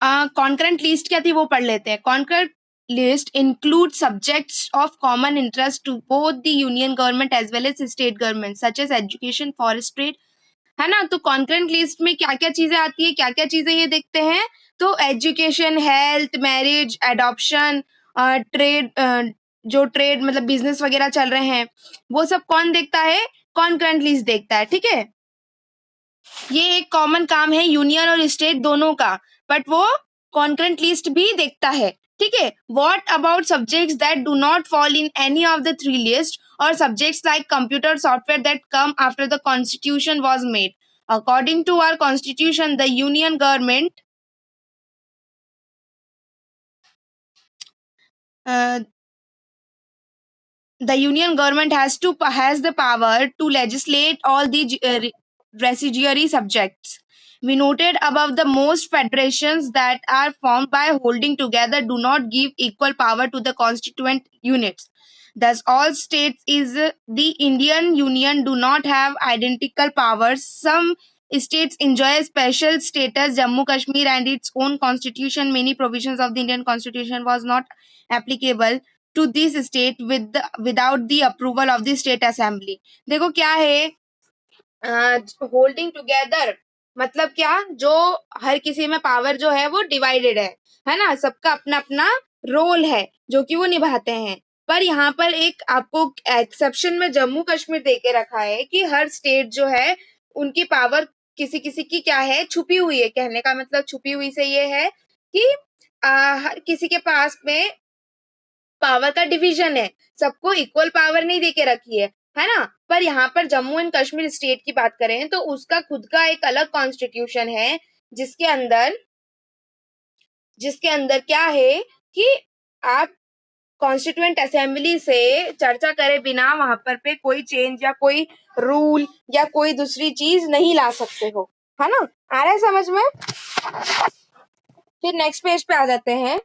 Concurrent list क्या थी वो पढ़ लेते हैं. Concurrent list include subjects of common interest to both the union government as well as state government such as education, forest, trade, है ना. तो कॉन्करेंट लिस्ट में क्या क्या चीजें आती है, क्या क्या चीजें ये देखते हैं. तो education, health, marriage, adoption, trade, जो ट्रेड मतलब बिजनेस वगैरह चल रहे हैं वो सब कौन देखता है, कॉन्करेंट लिस्ट देखता है. ठीक है, ये एक कॉमन काम है यूनियन और स्टेट दोनों का, बट वो कॉन्करेंट लिस्ट भी देखता है. ठीक है. What about subjects that do not fall in any of the three list और subjects like computer software that come after the constitution was made. According to our constitution the union government has the power to legislate all the residuary subjects. We noted above the most federations that are formed by holding together do not give equal power to the constituent units. Thus, all states is the Indian Union do not have identical powers. Some states enjoy special status. Jammu Kashmir and its own constitution. Many provisions of the Indian Constitution was not applicable to this state without the approval of the state assembly. देखो क्या है, holding together मतलब क्या, जो हर किसी में power जो है वो डिवाइडेड है ना, सबका अपना अपना रोल है जो कि वो निभाते हैं. पर यहाँ पर एक आपको एक्सेप्शन में जम्मू कश्मीर दे के रखा है कि हर स्टेट जो है उनकी पावर किसी किसी की क्या है, छुपी हुई है. कहने का मतलब छुपी हुई से ये है कि हर किसी के पास में पावर का डिवीजन है, सबको इक्वल पावर नहीं देके रखी है ना. पर यहाँ पर जम्मू एंड कश्मीर स्टेट की बात करें तो उसका खुद का एक अलग कॉन्स्टिट्यूशन है जिसके अंदर क्या है कि आप कॉन्स्टिट्यूएंट असेंबली से चर्चा करे बिना वहां पर पे कोई चेंज या कोई रूल या कोई दूसरी चीज नहीं ला सकते हो, है ना. आ रहा है समझ में. फिर नेक्स्ट पेज पे आ जाते हैं.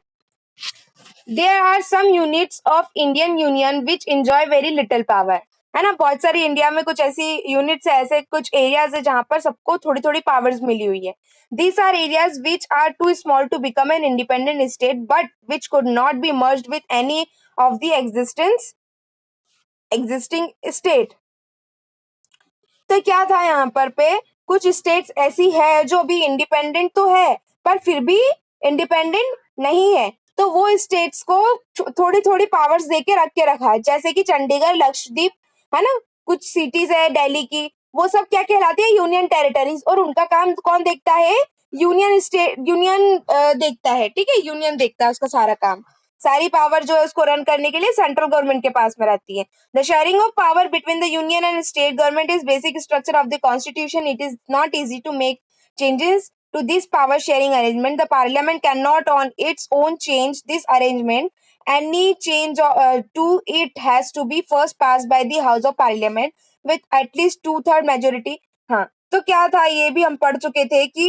There are some units of Indian Union which enjoy very little power. है ना, बहुत सारी इंडिया में कुछ ऐसी यूनिट्स है, ऐसे कुछ एरियाज है जहां पर सबको थोड़ी थोड़ी पावर्स मिली हुई है. These are areas which are too small to become an independent state but which could not be merged with any of the existing state. तो क्या था यहाँ पर पे, कुछ स्टेट्स ऐसी है जो अभी इंडिपेंडेंट तो है पर फिर भी इंडिपेंडेंट नहीं है, तो वो स्टेट्स को थोड़ी थोड़ी पावर्स देके रख के रखा है. जैसे कि चंडीगढ़, लक्षद्वीप, है ना, कुछ सिटीज है दिल्ली की, वो सब क्या कहलाती है, यूनियन टेरिटरीज. और उनका काम कौन देखता है, यूनियन देखता है. ठीक है, यूनियन देखता है उसका सारा काम, सारी पावर जो है उसको रन करने के लिए सेंट्रल गवर्नमेंट के पास में रहती है. The sharing of power between the union and state government is basic structure of the constitution. It is not easy to make changes to this power sharing arrangement. The parliament cannot on its own change this arrangement. Any change to it has to be first passed by the house of parliament with at least 2/3 majority. हाँ, तो क्या था, ये भी हम पढ़ चुके थे कि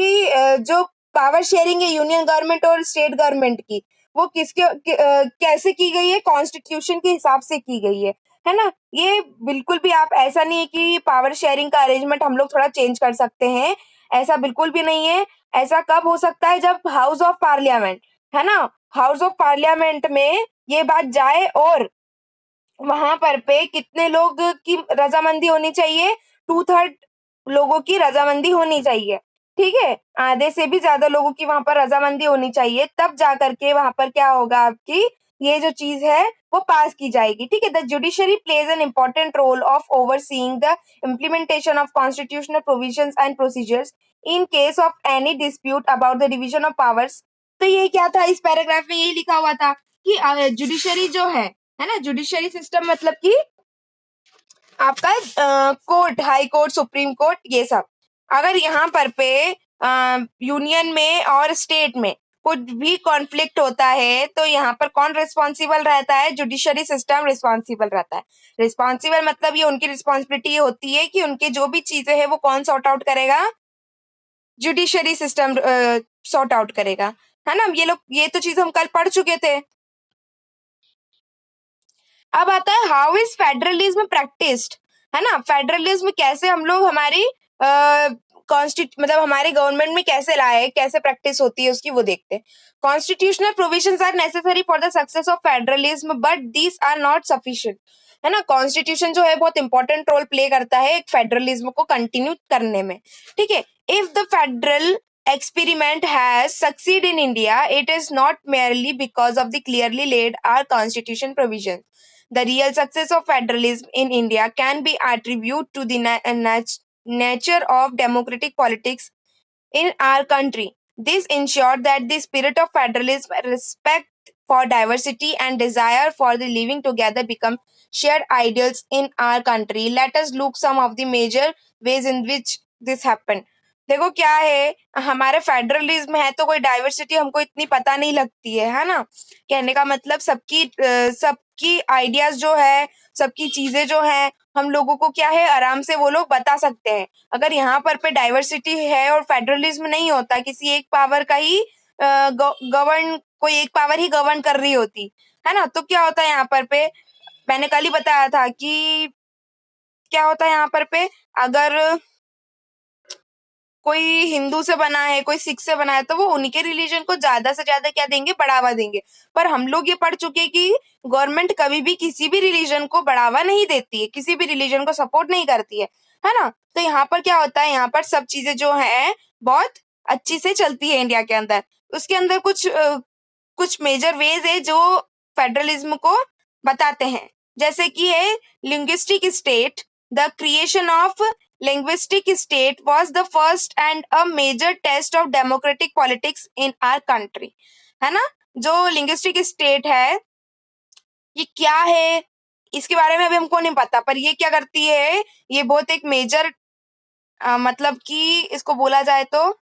जो पावर शेयरिंग है यूनियन गवर्नमेंट और स्टेट गवर्नमेंट की, वो कैसे की गई है, कॉन्स्टिट्यूशन के हिसाब से की गई है ना. ये बिल्कुल भी आप ऐसा नहीं है कि पावर शेयरिंग का अरेंजमेंट हम लोग थोड़ा चेंज कर सकते हैं, ऐसा बिल्कुल भी नहीं है. ऐसा कब हो सकता है, जब हाउस ऑफ पार्लियामेंट, है ना, हाउस ऑफ पार्लियामेंट में ये बात जाए और वहां पर पे कितने लोग की रजामंदी होनी चाहिए, 2/3 लोगों की रजामंदी होनी चाहिए. ठीक है, आधे से भी ज्यादा लोगों की वहां पर रजामंदी होनी चाहिए, तब जा करके वहां पर क्या होगा, आपकी ये जो चीज है वो पास की जाएगी. ठीक है. The judiciary plays an important role of overseeing the implementation of constitutional provisions and procedures in case of any dispute about the division of powers. तो ये क्या था, इस पैराग्राफ में यही लिखा हुआ था कि जुडिशरी जो है ना, जुडिशरी सिस्टम मतलब कि आपका court, high court, supreme court, ये सब. अगर यहाँ पर पे यूनियन में और स्टेट में कुछ भी कॉन्फ्लिक्ट होता है तो यहाँ पर कौन रिस्पॉन्सिबल रहता है, जुडिशरी सिस्टम रिस्पॉन्सिबल रहता है. रिस्पॉन्सिबल मतलब ये उनकी रिस्पॉन्सिबिलिटी होती है कि उनकी जो भी चीजें हैं वो कौन सॉर्ट आउट करेगा, जुडिशरी सिस्टम सॉर्ट आउट करेगा, है ना. ये तो चीज हम कल पढ़ चुके थे. अब आता है हाउ इज फेडरलिज्म प्रैक्टिस्ड, है ना. फेडरलिज्म कैसे हम लोग हमारी मतलब हमारे गवर्नमेंट में कैसे लाए, कैसे प्रैक्टिस होती है उसकी, वो देखते हैं। Constitutional provisions are necessary for the success of federalism but these are not sufficient. है ना, कॉन्स्टिट्यूशन जो है बहुत इंपॉर्टेंट रोल प्ले करता है एक फेडरलिज्म को कंटिन्यू करने में। ठीक है, if the federal experiment has succeeded in India, it is not merely because of the clearly laid our constitution provisions. The real success of federalism in India can be attributed to the nature of democratic politics in our country. This ensured that the spirit of federalism, respect for diversity, and desire for the living together become shared ideals in our country. Let us look some of the major ways in which this happened. देखो क्या है, हमारे federalism है तो कोई diversity हमको इतनी पता नहीं लगती है ना। कहने का मतलब सबकी आइडियाज जो है, सबकी चीजें जो है, हम लोगों को क्या है आराम से वो लोग बता सकते हैं। अगर यहाँ पर पे डाइवर्सिटी है और फेडरलिज्म नहीं होता, किसी एक पावर का ही गवर्न, कोई एक पावर ही गवर्न कर रही होती है ना, तो क्या होता है यहाँ पर पे, मैंने कल ही बताया था कि क्या होता है यहाँ पर पे, अगर कोई हिंदू से बना है, कोई सिख से बना है, तो वो उनके रिलीजन को ज्यादा से ज्यादा क्या देंगे, बढ़ावा देंगे। पर हम लोग ये पढ़ चुके कि गवर्नमेंट कभी भी किसी भी रिलीजन को बढ़ावा नहीं देती है, किसी भी रिलीजन को सपोर्ट नहीं करती है ना। तो यहाँ पर क्या होता है, यहाँ पर सब चीजें जो है बहुत अच्छी से चलती है इंडिया के अंदर। उसके अंदर कुछ मेजर वेज है जो फेडरलिज्म को बताते हैं, जैसे कि है linguistic state. The creation of linguistic state was the first and a major test of democratic politics in our country। है ना, जो linguistic state है ये क्या है, इसके बारे में अभी हमको नहीं पता, पर ये क्या करती है, ये बहुत एक मेजर मतलब कि इसको बोला जाए तो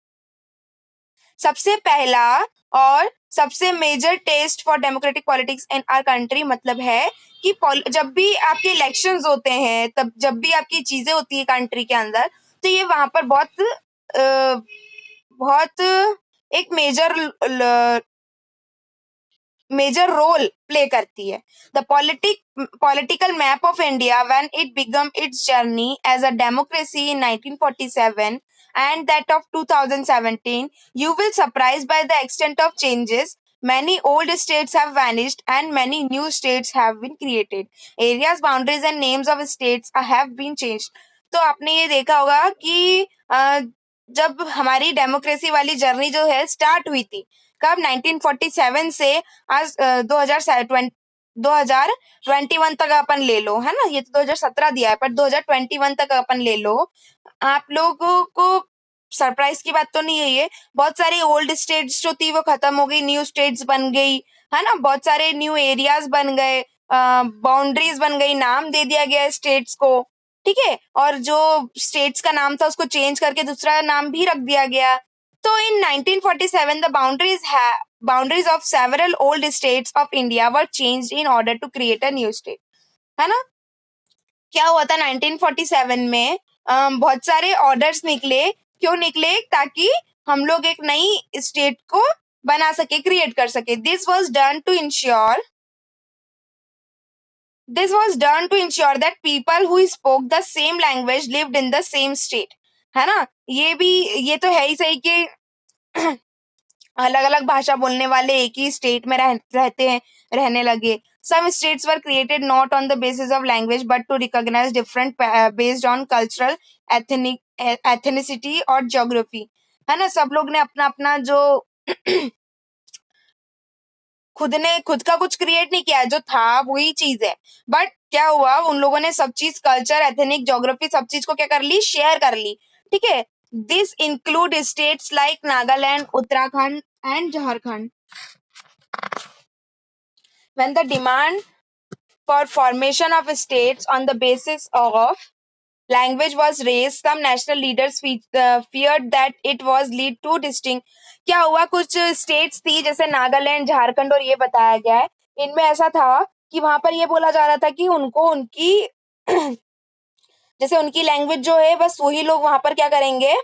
सबसे पहला और सबसे major test for democratic politics in our country. मतलब है कि जब भी आपके इलेक्शंस होते हैं, तब जब भी आपकी चीजें होती है कंट्री के अंदर, तो ये वहां पर बहुत एक मेजर रोल प्ले करती है। The political map of India when it began its journey as a democracy in 1947 and that of 2017, you will surprised by the extent of changes. Many old states have vanished and many new states have been created. Areas, boundaries and names of states have been changed. तो आपने ये देखा होगा कि जब हमारी democracy वाली journey जो है स्टार्ट हुई थी, कब, 1947 से आज 2021 तक अपन ले लो, है ना, ये तो 2017 दिया है, पर 2021 तक अपन ले लो। आप लोगों को सरप्राइज की बात तो नहीं है ये, बहुत सारी ओल्ड स्टेट्स जो थी वो खत्म हो गई, न्यू स्टेट्स बन गई, है ना, बहुत सारे न्यू एरियाज बन गए, बाउंड्रीज बन गई, नाम दे दिया गया स्टेट्स को। ठीक है, और जो स्टेट्स का नाम था उसको चेंज करके दूसरा नाम भी रख दिया गया। तो in 1947 the boundaries of several old states of India were changed in order to create a new state। है ना, क्या हुआ था 1947 में, बहुत सारे ऑर्डर्स निकले, क्यों निकले, ताकि हम लोग एक नई स्टेट को बना सके, क्रिएट कर सके। This was done to ensure that people who spoke the same language lived in the same state. है ना, ये तो है ही सही कि अलग अलग भाषा बोलने वाले एक ही स्टेट में रहने लगे। Some states were created not on the basis of language but to recognize different based on cultural ethnicity और geography। है ना, सब लोग ने अपना अपना जो खुद का कुछ क्रिएट नहीं किया, जो था वही चीज है, बट क्या हुआ, उन लोगों ने सब चीज, कल्चर, एथनिक, ज्योग्राफी, सब चीज को क्या कर ली, शेयर कर ली। ठीक है, this include states like Nagaland, Uttarakhand and Jharkhand. When the demand for formation of states on the basis of language was raised, some national leaders feared that it was lead to distinct। क्या हुआ, कुछ स्टेट्स थी जैसे नागालैंड, झारखंड, और ये बताया गया है, इनमें ऐसा था कि वहां पर ये बोला जा रहा था कि उनको उनकी जैसे उनकी लैंग्वेज जो है बस वही लोग वहां पर क्या करेंगे,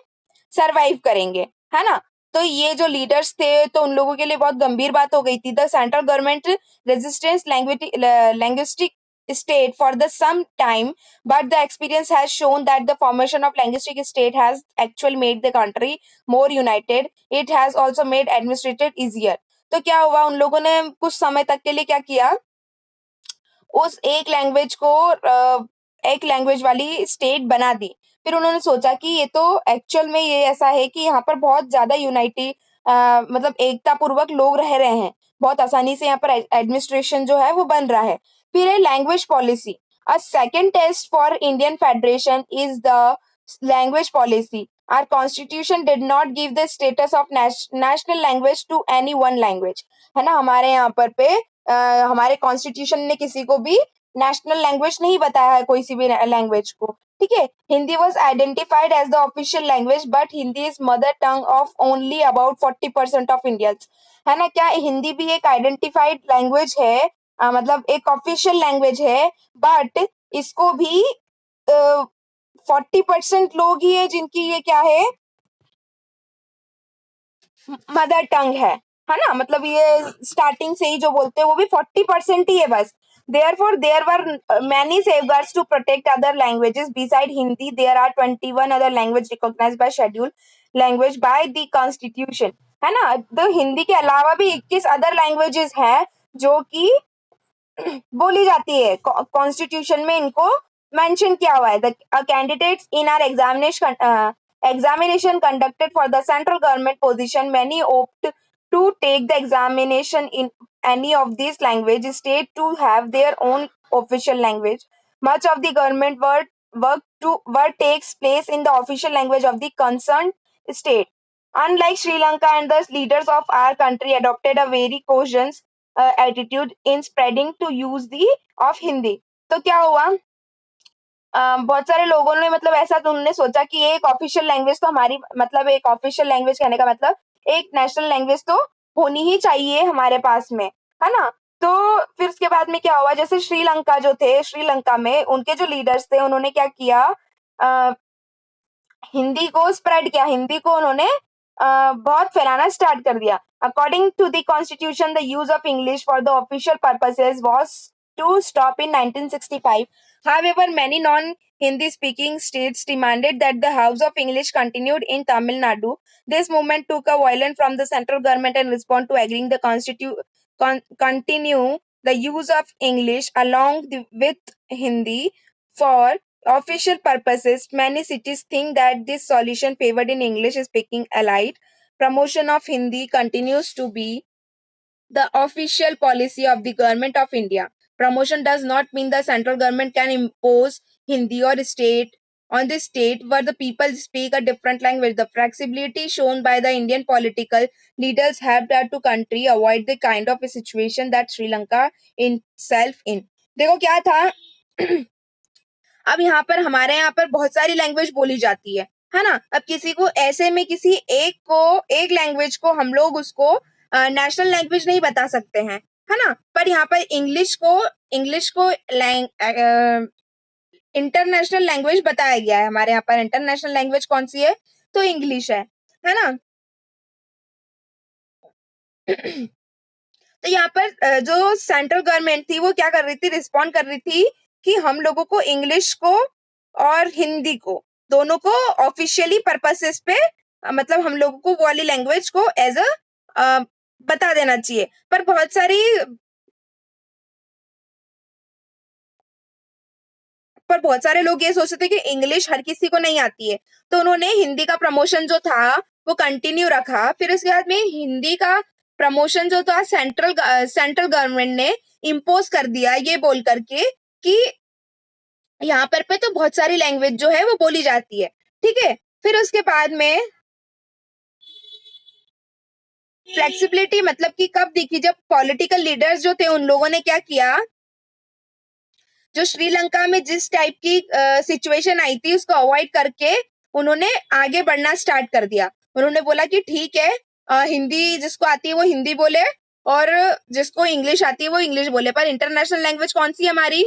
सरवाइव करेंगे। है ना, तो ये जो लीडर्स थे तो उन लोगों के लिए बहुत गंभीर बात हो गई थी। The central government resistance linguistic state for the some time, but the experience has shown that the formation of linguistic state has actually made the country more united. It has also made administrative easier. तो क्या हुआ, उन लोगों ने कुछ समय तक के लिए क्या किया, उस एक लैंग्वेज वाली स्टेट बना दी। फिर उन्होंने सोचा कि ये तो एक्चुअल में ये ऐसा है कि यहाँ पर बहुत ज्यादा यूनाइटी मतलब एकता पूर्वक लोग रह रहे हैं, बहुत आसानी से यहाँ पर एडमिनिस्ट्रेशन जो है वो बन रहा है। फिर है language policy. A second test for Indian federation is the language policy. Our constitution did not give the status of national language to any one language. है ना, हमारे यहाँ पर पे हमारे कॉन्स्टिट्यूशन ने किसी को भी नेशनल लैंग्वेज नहीं बताया है, कोई सी भी लैंग्वेज को। ठीक है, Hindi was identified as the official language, but Hindi is mother tongue of only about 40% of Indians. है ना, क्या हिंदी भी एक आइडेंटिफाइड लैंग्वेज है, मतलब एक ऑफिशियल लैंग्वेज है, बट इसको भी 40% लोग ही है जिनकी ये क्या है, मदर टंग है ना, मतलब ये स्टार्टिंग से ही जो बोलते हैं वो भी 40% ही है बस। Therefore, there were many safeguards to protect other languages. Beside Hindi, there are 21 other languages recognized by scheduled language by the Constitution. है ना, तो हिंदी के अलावा भी 21 अदर लैंग्वेजेस हैं जो कि बोली जाती है, कॉन्स्टिट्यूशन में इनको मेंशन किया हुआ है। The candidates in are examination conducted for the central government position, many opt to take the examination in any of these language state to have their own official language. Much of the government work takes place in the official language of the concerned state. Unlike Sri Lanka, and the leaders of our country adopted a very cautious attitude in spreading to use the of Hindi. तो क्या हुआ, बहुत सारे लोगों ने मतलब ऐसा तो उन्होंने सोचा कि एक ऑफिशियल लैंग्वेज तो हमारी, मतलब एक ऑफिशियल लैंग्वेज कहने का मतलब एक नेशनल लैंग्वेज तो होनी ही चाहिए हमारे पास में, है ना। तो फिर उसके बाद में क्या हुआ, जैसे श्रीलंका जो थे, श्रीलंका में उनके जो लीडर्स थे उन्होंने क्या किया, हिंदी को स्प्रेड किया, हिंदी को उन्होंने बहुत फैलाना स्टार्ट कर दिया। According to the constitution, the use of English for the official purposes was to stop in 1965। However, many non-Hindi speaking states demanded that the use of English continued in Tamil Nadu. This movement took a violence from the central government in response to agreeing the continue the use of English along with Hindi for official purposes. Many cities think that this solution favored in English speaking elite. Promotion of Hindi continues to be the official policy of the government of India. Promotion does not mean the central government can impose Hindi or state on the state where the people speak a different language. The flexibility shown by the Indian political leaders helped to country avoid the kind of a situation that Sri Lanka itself in. देखो क्या था, अब यहाँ पर हमारे यहाँ पर बहुत सारी लैंग्वेज बोली जाती है ना। अब किसी को ऐसे में किसी एक लैंग्वेज को हम लोग उसको नेशनल लैंग्वेज नहीं बता सकते हैं, है ना। पर यहाँ पर इंग्लिश को इंटरनेशनल लैंग्वेज बताया गया है। हमारे यहाँ पर इंटरनेशनल लैंग्वेज कौन सी है, तो इंग्लिश है ना। तो यहाँ पर जो सेंट्रल गवर्नमेंट थी वो क्या कर रही थी, रिस्पॉन्ड कर रही थी कि हम लोगों को इंग्लिश को और हिंदी को दोनों को ऑफिशियली पर्पसेस पे मतलब हम लोगों को वो वाली लैंग्वेज को एज अ बता देना चाहिए। पर बहुत सारे लोग ये सोचते थे कि इंग्लिश हर किसी को नहीं आती है, तो उन्होंने हिंदी का प्रमोशन जो था वो कंटिन्यू रखा। फिर उसके बाद में हिंदी का प्रमोशन जो था सेंट्रल गवर्नमेंट ने इम्पोज कर दिया ये बोल करके कि यहाँ पर पे तो बहुत सारी लैंग्वेज जो है वो बोली जाती है। ठीक है, फिर उसके बाद में फ्लेक्सिबिलिटी मतलब कि कब दिखी, जब पॉलिटिकल लीडर्स जो थे उन लोगों ने क्या किया, जो श्रीलंका में जिस टाइप की सिचुएशन आई थी उसको अवॉइड करके उन्होंने आगे बढ़ना स्टार्ट कर दिया। उन्होंने बोला कि ठीक है, हिंदी जिसको आती है वो हिंदी बोले और जिसको इंग्लिश आती है वो इंग्लिश बोले, पर इंटरनेशनल लैंग्वेज कौन सी है हमारी,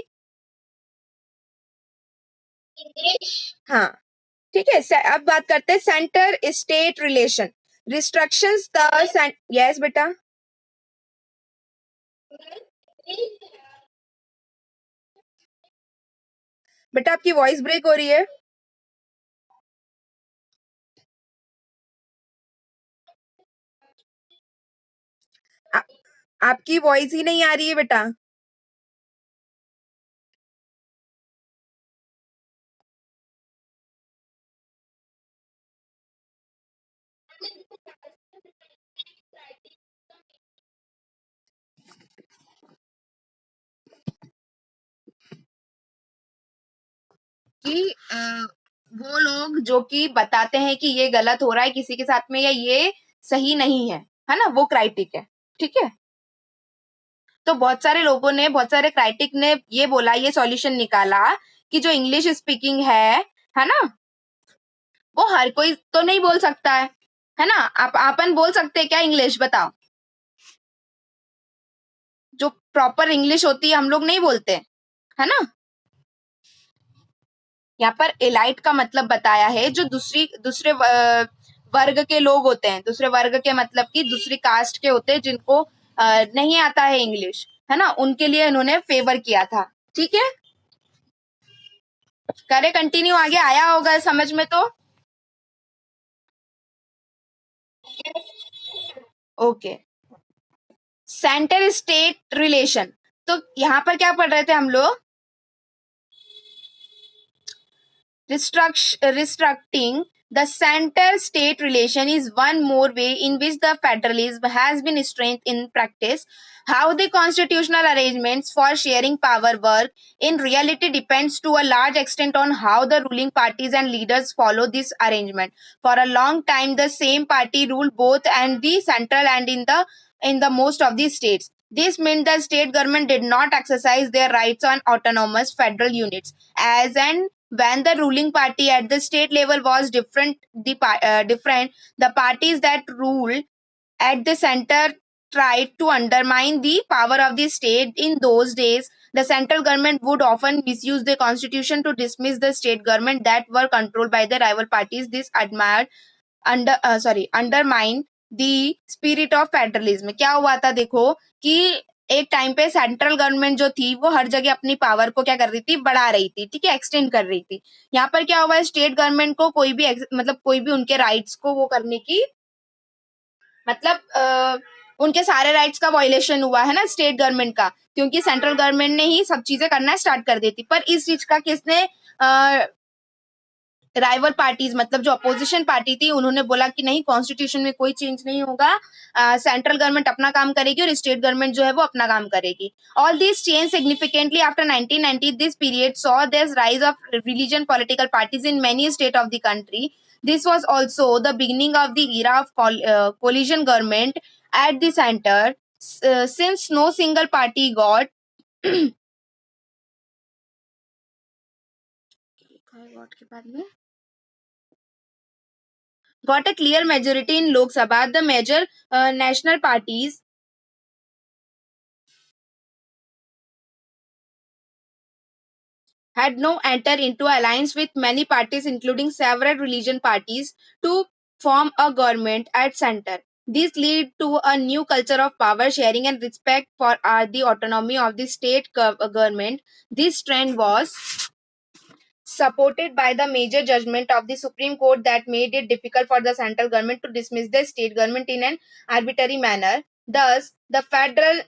इंग्लिश। हाँ, ठीक है। अब बात करते हैं centre state relation restrictions the yes बेटा। बेटा आपकी वॉइस ब्रेक हो रही है। आ, आपकी वॉइस ही नहीं आ रही है बेटा। कि वो लोग जो कि बताते हैं कि ये गलत हो रहा है किसी के साथ में या ये सही नहीं है ना, वो क्राइटिक है। ठीक है, तो बहुत सारे लोगों ने, बहुत सारे क्राइटिक ने ये बोला, ये सॉल्यूशन निकाला कि जो इंग्लिश स्पीकिंग है ना, वो हर कोई तो नहीं बोल सकता है ना। आप अपन बोल सकते हैं क्या इंग्लिश, बताओ? जो प्रॉपर इंग्लिश होती है हम लोग नहीं बोलते, है ना। यहाँ पर एलाइट का मतलब बताया है जो दूसरे वर्ग के लोग होते हैं। दूसरे वर्ग के मतलब कि दूसरी कास्ट के होते हैं जिनको नहीं आता है इंग्लिश, है ना, उनके लिए इन्होंने फेवर किया था। ठीक है, करे कंटिन्यू, आगे आया होगा समझ में तो। Okay, centre state relation. तो यहाँ पर क्या पढ़ रहे थे हम लोग? Restructuring the center-state relation is one more way in which the federalism has been strengthened in practice. How the constitutional arrangements for sharing power work in reality depends to a large extent on how the ruling parties and leaders follow this arrangement. For a long time, the same party ruled both and the central and in the most of the states. This meant the state government did not exercise their rights on autonomous federal units. As and when the ruling party at the state level was different, the parties that ruled at the center tried to undermine the power of the state. In those days, the central government would often misuse the constitution to dismiss the state government that were controlled by the rival parties. This undermine the spirit of federalism. क्या हुआ था देखो कि एक time पे central government जो थी वो हर जगह अपनी पावर को क्या कर रही थी, बढ़ा रही थी, ठीक है, एक्सटेंड कर रही थी। यहाँ पर क्या हुआ है, स्टेट गवर्नमेंट को कोई भी उनके राइट्स को वो करने की, मतलब उनके सारे राइट्स का वायलेशन हुआ है ना स्टेट गवर्नमेंट का, क्योंकि सेंट्रल गवर्नमेंट ने ही सब चीजें करना स्टार्ट कर देती। पर इस चीज का किसने, राइवल पार्टीज मतलब जो अपोजिशन पार्टी थी, उन्होंने बोला कि नहीं, कॉन्स्टिट्यूशन में कोई चेंज नहीं होगा, सेंट्रल गवर्नमेंट अपना काम करेगी और स्टेट गवर्नमेंट जो है वो अपना काम करेगी। All this change significantly after 1990। This period saw this rise of religion political parties in many state of the country. This was also the beginning of the era of coalition government at the center, since no single party got के बाद में got a clear majority in Lok Sabha. The major national parties had now entered into alliance with many parties, including several religion parties, to form a government at center. This led to a new culture of power sharing and respect for the autonomy of the state government. This trend was supported by the major judgment of the Supreme Court that made it difficult for the central government to dismiss the state government in an arbitrary manner. Thus, the federal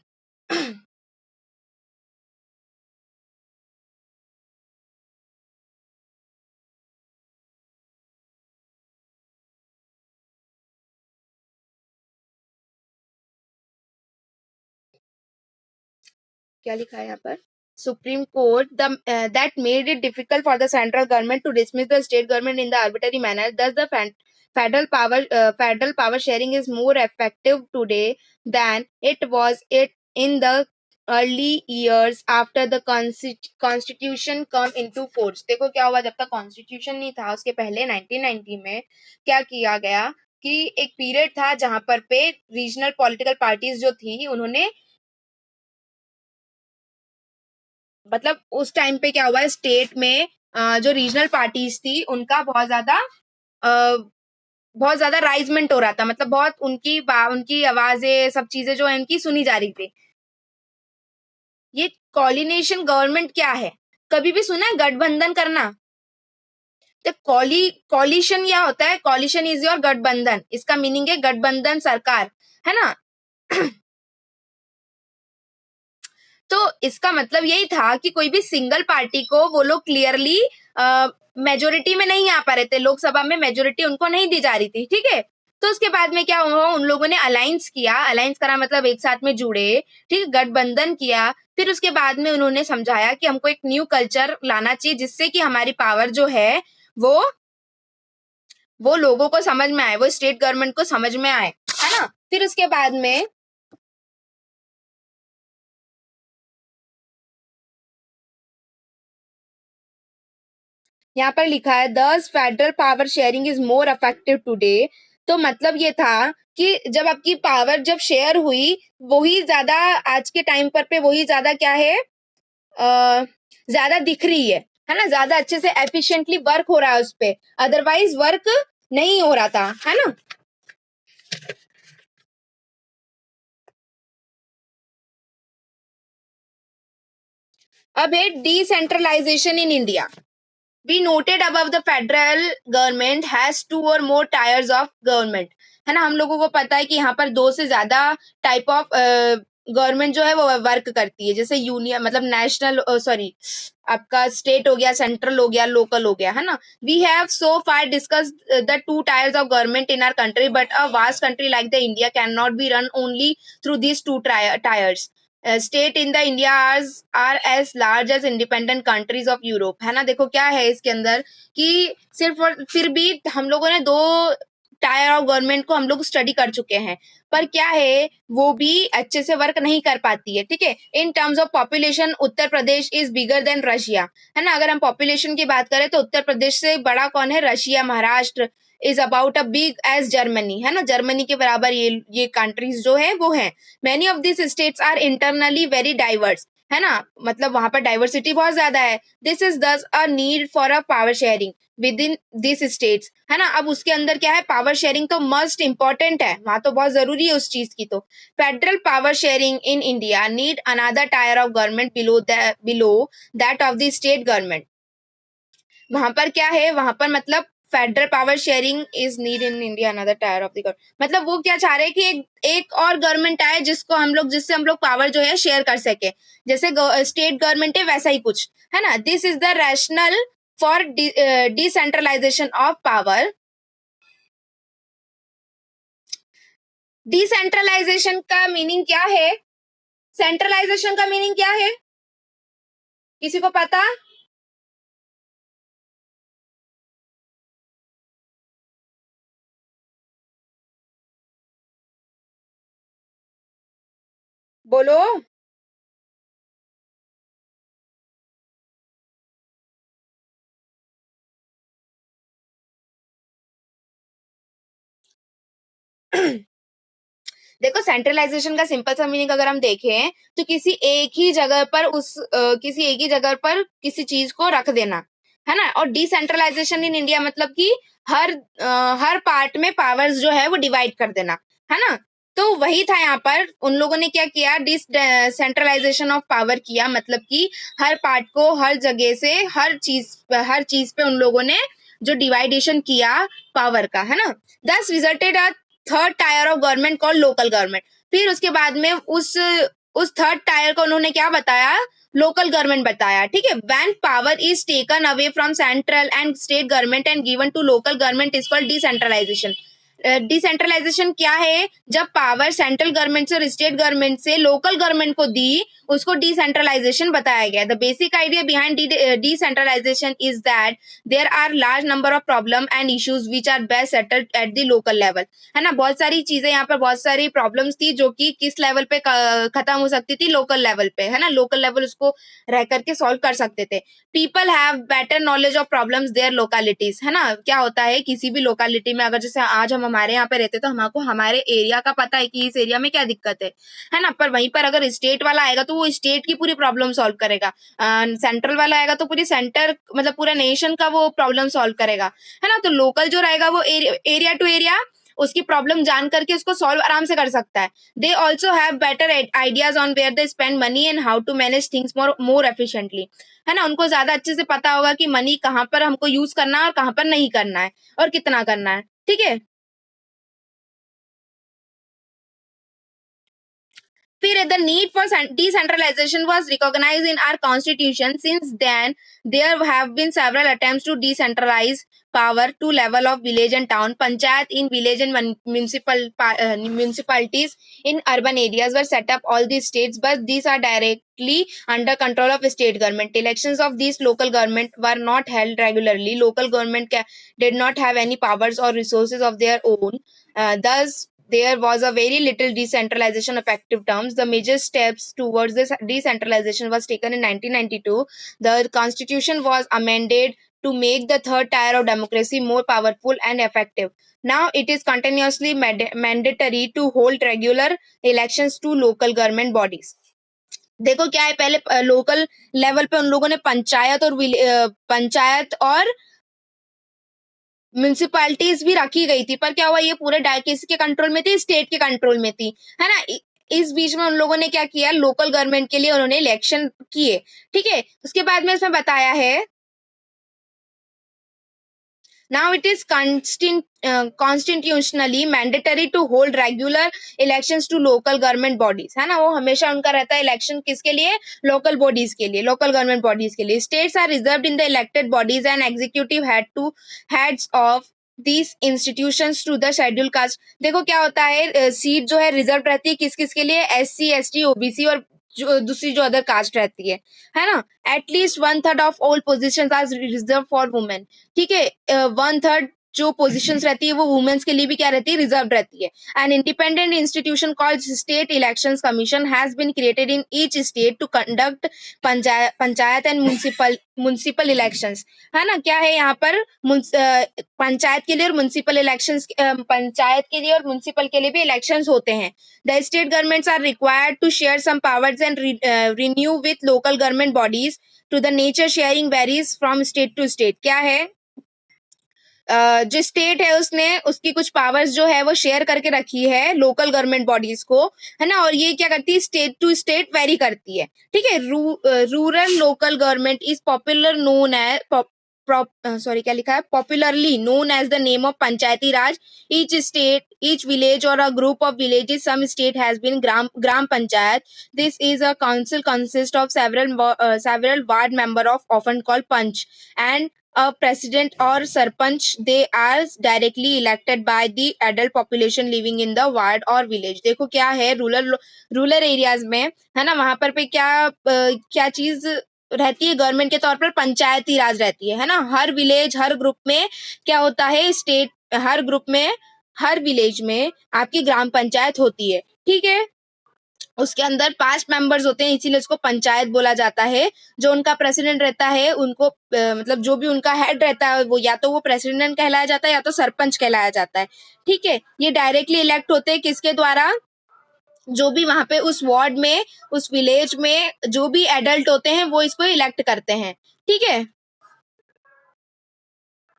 क्या लिखा है यहाँ पर, Supreme Court that made it difficult for the central government to dismiss the state government in the arbitrary manner. Thus, the federal power sharing is more effective today than it was in the early years after the constitution come into force. देखो क्या हुआ, जब तक constitution नहीं था उसके पहले 1990 में क्या किया गया कि एक पीरियड था जहां पर पे रीजनल पॉलिटिकल पार्टीज जो थी, उन्होंने मतलब उस टाइम पे क्या हुआ, स्टेट में जो रीजनल पार्टीज थी उनका बहुत ज्यादा राइजमेंट हो रहा था, मतलब बहुत उनकी आवाजें, सब चीजें जो है उनकी सुनी जा रही थी। ये कोऑर्डिनेशन गवर्नमेंट क्या है? कभी भी सुना है गठबंधन करना? तो कॉलिशन क्या होता है? कॉलिशन इज योर गठबंधन, इसका मीनिंग है गठबंधन सरकार, है ना? तो इसका मतलब यही था कि कोई भी सिंगल पार्टी को वो लोग क्लियरली मेजोरिटी में नहीं आ पा रहे थे, लोकसभा में मेजोरिटी उनको नहीं दी जा रही थी, ठीक है? तो उसके बाद में क्या हुआ, उन लोगों ने अलायंस किया, अलायंस करा मतलब एक साथ में जुड़े, ठीक है, गठबंधन किया। फिर उसके बाद में उन्होंने समझाया कि हमको एक न्यू कल्चर लाना चाहिए जिससे कि हमारी पावर जो है वो वो लोगों को समझ में आए, वो स्टेट गवर्नमेंट को समझ में आए, है ना? फिर उसके बाद में यहाँ पर लिखा है दस federal power sharing is more effective today. तो मतलब ये था कि जब आपकी पावर जब शेयर हुई, वही ज्यादा आज के टाइम पर पे वही ज्यादा क्या है, ज्यादा दिख रही है ना? ज्यादा अच्छे से एफिशिएंटली वर्क हो रहा है उस पे, अदरवाइज वर्क नहीं हो रहा था, है ना? अब है decentralisation in India. We noted above the federal government has two or more tiers of government, है ना? हम लोगों को पता है कि यहाँ पर दो से ज्यादा टाइप ऑफ गवर्नमेंट जो है वो वर्क करती है, जैसे यूनियन मतलब नेशनल, सॉरी आपका स्टेट हो गया, सेंट्रल हो गया, लोकल हो गया, है ना? We have so far discussed the two tiers of government in our country, but a vast country like the India can not be run only through these two tiers. State in the India are as large as independent countries of Europe, है ना? देखो क्या है इसके अंदर कि सिर्फ और फिर भी हम लोगों ने दो टायर ऑफ गवर्नमेंट को हम लोग स्टडी कर चुके हैं, पर क्या है वो भी अच्छे से वर्क नहीं कर पाती है, ठीक है? In terms of population Uttar Pradesh is bigger than Russia, है ना? अगर हम पॉपुलेशन की बात करें तो उत्तर प्रदेश से बड़ा कौन है? Russia. Maharashtra is about a big as Germany, है ना? जर्मनी के बराबर ये कंट्रीज जो है वो है। Many of this states are internally very diverse, है ना? मतलब वहां पर डाइवर्सिटी बहुत ज्यादा है। दिस इज दस a need for a power sharing with in this states, है ना? अब उसके अंदर क्या है, पावर शेयरिंग तो मस्ट इंपॉर्टेंट है, वहां तो बहुत जरूरी है उस चीज की। तो federal power sharing in India need another tyre of government below that of the state government. वहां पर क्या है, वहां पर मतलब federal power sharing is need in India another tyre of the government, मतलब वो क्या चाह रहे हैं कि एक और गवर्नमेंट आए जिसको हम लोग जिससे हम लोग पावर जो है शेयर कर सके, जैसे स्टेट गवर्नमेंट है वैसा ही कुछ, है ना? This is the rational for decentralisation of power. Decentralisation का मीनिंग क्या है? सेंट्रलाइजेशन का मीनिंग क्या है? किसी को पता? बोलो। देखो सेंट्रलाइजेशन का सिंपल सा मीनिंग अगर हम देखें तो किसी एक ही जगह पर किसी एक ही जगह पर किसी चीज को रख देना, है ना? और डिसेंट्रलाइजेशन इन इंडिया मतलब कि हर पार्ट में पावर्स जो है वो डिवाइड कर देना, है ना? तो वही था यहाँ पर, उन लोगों ने क्या किया, डिसेंट्रलाइजेशन ऑफ पावर किया, मतलब कि हर पार्ट को हर जगह से हर चीज पे उन लोगों ने जो डिवाइडेशन किया पावर का, है ना? दस resulted third tier of government call local government. फिर उसके बाद में उस थर्ड टायर को उन्होंने क्या बताया? लोकल गवर्नमेंट बताया, ठीक है? When power is taken away from central and state government and given to local government is called decentralisation. Decentralisation क्या है? जब पावर सेंट्रल गवर्नमेंट से और स्टेट गवर्नमेंट से लोकल गवर्नमेंट को दी, उसको डिसेंट्रलाइजेशन बताया गया। The basic idea behind decentralisation is that there are large number of problem and issues which are best settled at the local level, है ना? बहुत सारी चीजें यहाँ पर, बहुत सारी प्रॉब्लम्स थी जो कि किस लेवल पे खत्म हो सकती थी? लोकल लेवल पे, है ना? लोकल लेवल उसको रह करके सॉल्व कर सकते थे। People have better knowledge of problems their localities, है ना? क्या होता है किसी भी लोकालिटी में, अगर जैसे आज हम हमारे यहाँ पे रहते तो हमको हमारे एरिया का पता है कि इस एरिया में क्या दिक्कत है ना? पर वहीं पर अगर स्टेट वाला आएगा तो वो स्टेट की पूरी प्रॉब्लम सॉल्व करेगा, सेंट्रल वाला आएगा तो पूरी सेंटर मतलब पूरा नेशन का वो प्रॉब्लम सॉल्व करेगा, है ना? तो लोकल जो रहेगा वो एरिया टू एरिया उसकी प्रॉब्लम जान करके उसको सॉल्व आराम से कर सकता है। They also have better ideas on where they spend money and how to manage things more efficiently, है ना। उनको ज्यादा अच्छे से पता होगा कि मनी कहाँ पर हमको यूज करना है और कहाँ पर नहीं करना है और कितना करना है, ठीक है। फिर the need for decentralization was recognized in our constitution. Since then, there have been several attempts to decentralize power to level of village and town. Panchayat in village and municipalities in urban areas were set up all these states, but these are directly under control of state government. Elections of these local government were not held regularly. Local government did not have any powers or resources of their own. Thus, there was a very little decentralization of active terms. The major steps towards this decentralization was taken in 1992. The constitution was amended to make the third tier of democracy more powerful and effective. Now it is continuously mandatory to hold regular elections to local government bodies. देखो क्या है, पहले local level पे उन लोगों ने पंचायत और municipalities भी रखी गई थी, पर क्या हुआ, ये पूरे किसके कंट्रोल में थी, स्टेट के कंट्रोल में थी, है ना। इस बीच में उन लोगों ने क्या किया, लोकल गवर्नमेंट के लिए उन्होंने इलेक्शन किए, ठीक है। उसके बाद में इसमें बताया है, now it is constitutionally mandatory to hold regular elections to local government bodies, है ना। वो हमेशा उनका रहता है इलेक्शन किसके लिए, लोकल बॉडीज के लिए, लोकल गवर्नमेंट बॉडीज के लिए। States are reserved in the elected bodies and executive heads of these institutions to the scheduled caste। देखो क्या होता है, सीट जो है रिजर्व रहती है किस किस के लिए, SC ST OBC और दूसरी जो अदर कास्ट रहती है ना। At least 1/3 of all position are reserve for women, ठीक है। 1/3 जो पोजीशंस रहती है वो वुमेन्स के लिए भी क्या रहती है, रिजर्व रहती है। An independent institution called state elections commission has been created in each state to conduct panchayat and municipal elections, है ना। क्या है यहाँ पर, पंचायत के लिए और म्युनिसिपल इलेक्शंस, पंचायत के लिए और म्युनिसिपल के लिए भी इलेक्शंस होते हैं। The state governments are required to share some powers and renew with local government bodies to the nature sharing varies from state to state. क्या है, जो स्टेट है उसने उसकी कुछ पावर्स जो है वो शेयर करके रखी है लोकल गवर्नमेंट बॉडीज को, है ना। और ये क्या करती है, स्टेट टू स्टेट वेरी करती है, ठीक है। Rural local government is popular known as क्या लिखा है, popularly known as the name of Panchayati Raj. Each state, each village और a group of villages, some state has been gram panchayat. This is a council consist of several ward member of often called panch and a president or sarpanch. They are directly elected by the adult population living in the ward or village। देखो क्या है, rural areas में, है ना, वहां पर पे क्या चीज रहती है, गवर्नमेंट के तौर पर पंचायती राज रहती है ना। हर विलेज, हर ग्रुप में क्या होता है, स्टेट, हर ग्रुप में, हर विलेज में आपकी ग्राम पंचायत होती है, ठीक है। उसके अंदर 5 मेंबर्स होते हैं, इसीलिए उसको पंचायत बोला जाता है। जो उनका प्रेसिडेंट रहता है, उनको मतलब जो भी उनका हेड रहता है वो या तो वो प्रेसिडेंट कहलाया जाता है या तो सरपंच कहलाया जाता है, ठीक है। ये डायरेक्टली इलेक्ट होते हैं किसके द्वारा, जो भी वहां पे उस वार्ड में, उस विलेज में जो भी एडल्ट होते हैं वो इसको इलेक्ट करते हैं, ठीक है।